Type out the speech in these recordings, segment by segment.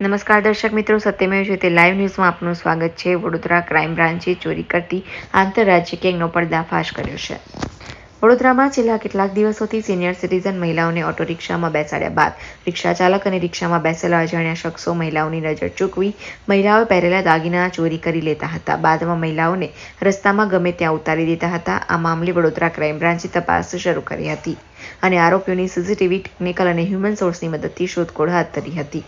નમસ્કાર દર્શક મિત્રો, સત્યમેવ જયતે લાઈવ ન્યૂઝમાં આપનું સ્વાગત છે। વડોદરા ક્રાઇમ બ્રાન્ચે ચોરી કરતી આંતરરાજ્ય ગેંગનો પર્દાફાશ કર્યો છે। વડોદરામાં છેલ્લા કેટલાક દિવસોથી સિનિયર સિટીઝન મહિલાઓને ઓટો રિક્ષામાં બેસાડ્યા બાદ રિક્ષા ચાલક અને રિક્ષામાં બેસેલા અજાણ્યા શખ્સો મહિલાઓની નજર ચૂકવી મહિલાઓએ પહેરેલા દાગીના ચોરી કરી લેતા હતા। બાદમાં મહિલાઓને રસ્તામાં ગમે ત્યાં ઉતારી દેતા હતા। આ મામલે વડોદરા ક્રાઇમ બ્રાન્ચે તપાસ શરૂ કરી હતી અને આરોપીઓની સીસીટીવી, ટેકનિકલ અને હ્યુમન સોર્સની મદદથી શોધખોળ હાથ ધરી હતી।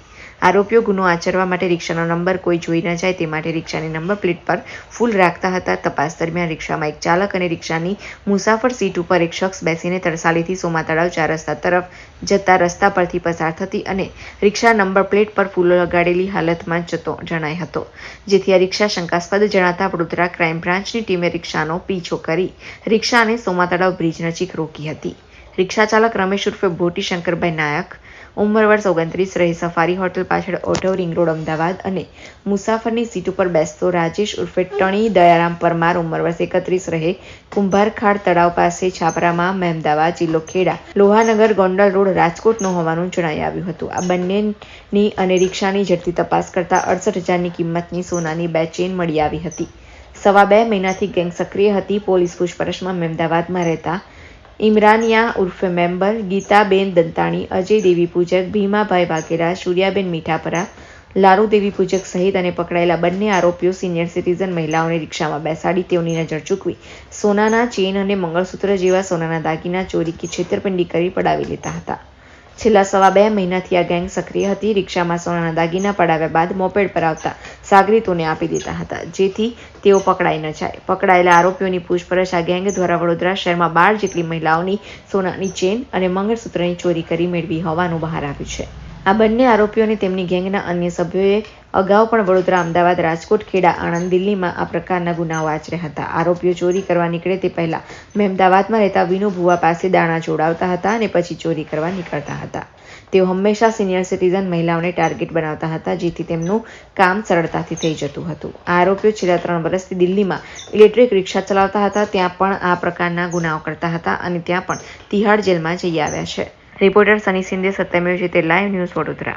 આરોપીઓ ગુનો આચરવા માટે રિક્ષાનો નંબર કોઈ જોઈ ન જાય તે માટે રિક્ષાની નંબર પ્લેટ પર ફૂલ રાખતા હતા। તપાસ દરમિયાન રિક્ષામાં એક ચાલક અને રિક્ષાની મુસાફર સીટ ઉપર એક શખ્સ બેસીને તરસાલીથી સોમા તળાવ 4 રસ્તા તરફ જતા રસ્તા પરથી પસાર થતી અને રિક્ષા નંબર પ્લેટ પર ફૂલો લગાડેલી હાલતમાં જતો જણાય હતો, જેથી આ રિક્ષા શંકાસ્પદ જણાતા વડોદરા ક્રાઇમ બ્રાન્ચની ટીમે રિક્ષાનો પીછો કરી રિક્ષાને સોમા તળાવ બ્રિજ નજીક રોકી હતી। રિક્ષા ચાલક રમેશ ઉર્ફે ભોટી શંકરભાઈ નાયક, ઉંમર વર્ષ 29, રહે સફારી હોટલ પાછળ, ઓઢવ, રિંગ રોડ, અમદાવાદ અને મુસાફરની સીટ ઉપર બેસતો રાજેશ ઉર્ફે ટણી દયારામ પરમાર, ઉંમર વર્ષ 31, રહે કુંભારખાડ તળાવ પાસે, છાપરામાં, મહેમદાવાદ, જિલ્લો ખેડા, લોહાનગર, ગોંડલ રોડ, રાજકોટનો હોવાનું જણાઈ આવ્યું હતું। આ બંનેની અને રિક્ષાની ઝડપી તપાસ કરતા 68,000ની કિંમતની સોનાની 2 ચેઇન મળી આવી હતી। 2.5 મહિનાથી ગેંગ સક્રિય હતી। પોલીસ પૂછપરછમાં મહેમદાવાદમાં રહેતા ઇમરાનિયા ઉર્ફે મેમ્બર, ગીતાબેન દંતાણી, અજય દેવી પૂજક, ભીમાભાઈ વાઘેલા, સૂર્યાબેન મીઠાપરા, લાલુ દેવી પૂજક સહિત અને પકડાયેલા બંને આરોપીઓ સિનિયર સિટીઝન મહિલાઓને રિક્ષામાં બેસાડી તેઓની નજર ચૂકવી સોનાના ચેઇન અને મંગળસૂત્ર જેવા સોનાના દાગીના ચોરી કે છેતરપિંડી કરી પડાવી લેતા હતા। છેલ્લા 2.5 મહિનાથી આ ગેંગ સક્રિય હતી। રિક્ષામાં સોનાના દાગીના પડાવ્યા બાદ મોપેડ પર આવતા સાગરીતોને આપી દેતા હતા, જેથી તેઓ પકડાઈ ન જાય। પકડાયેલા આરોપીઓની પૂછપરછ આ ગેંગ દ્વારા વડોદરા શહેરમાં 12 જેટલી મહિલાઓની સોનાની ચેઇન અને મંગળસૂત્રની ચોરી કરી મેળવી હોવાનું બહાર આવ્યું છે। આ બંને આરોપીઓ અને તેમની ગેંગના અન્ય સભ્યોએ અગાઉ પણ વડોદરા, અમદાવાદ, રાજકોટ, ખેડા, આણંદ, દિલ્હીમાં આ પ્રકારના ગુનાઓ આચર્યા હતા। આરોપીઓ ચોરી કરવા નીકળે તે પહેલા મહેમદાવાદમાં રહેતા વિનુ ભુવા પાસે દાણા જોડાવતા હતા અને પછી ચોરી કરવા નીકળતા હતા। તેઓ હંમેશા સિનિયર સિટીઝન મહિલાઓને ટાર્ગેટ બનાવતા હતા, જેથી તેમનું કામ સરળતાથી થઈ જતું હતું। આ આરોપીઓ છેલ્લા 3 વર્ષથી દિલ્હીમાં ઇલેક્ટ્રિક રિક્ષા ચલાવતા હતા, ત્યાં પણ આ પ્રકારના ગુનાઓ કરતા હતા અને ત્યાં પણ તિહાડ જેલમાં જઈ આવ્યા છે। Reporter Sunny Shinde, Satyamev Jayate live news, Vadodara.